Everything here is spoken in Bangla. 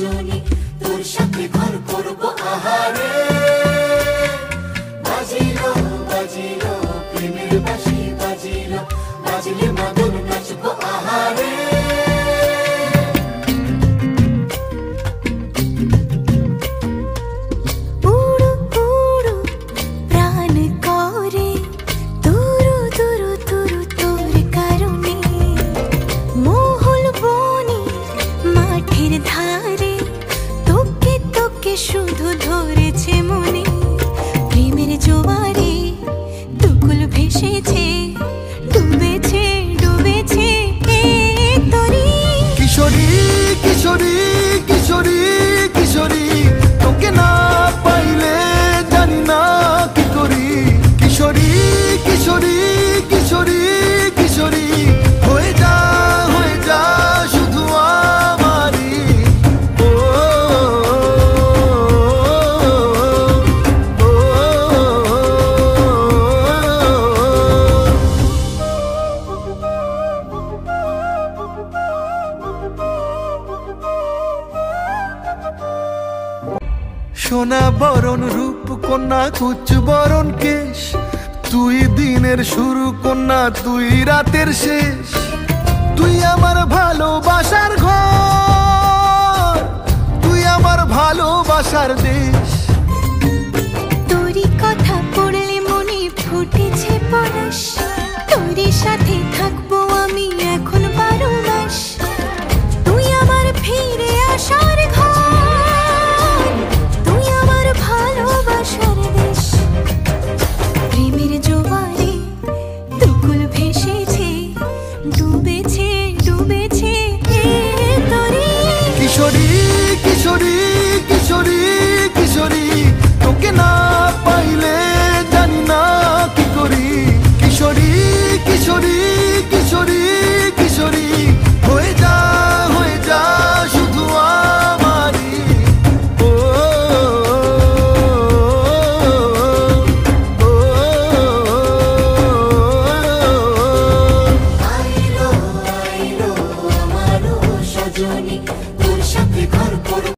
দুজনে তোর সাথে ঘর করবো আহারে। বাজিলো বাজিলো প্রেমের বাঁশি বাজিলো, বাজলে মাদল নাচবো আহারে। শুধু ধরেছে মনে প্রেমের জোয়ারে, দুকুল ভেসেছে ডুবেছে ডুবেছে তরি। কিশোরী কিশোরী কিশোরী কিশোরী, তোকে না পাইলে জানি না কি করি। কিশোরী কিশোরী কিশোরী কিশোরী, হয়ে যা শুধু আমারই। সোনা বরণ রূপ কন্যা কুচ বরণ কেশ, তুই দিনের শুরু কন্যা তুই রাতের শেষ। তুই আমার ভালোবাসার ঘর,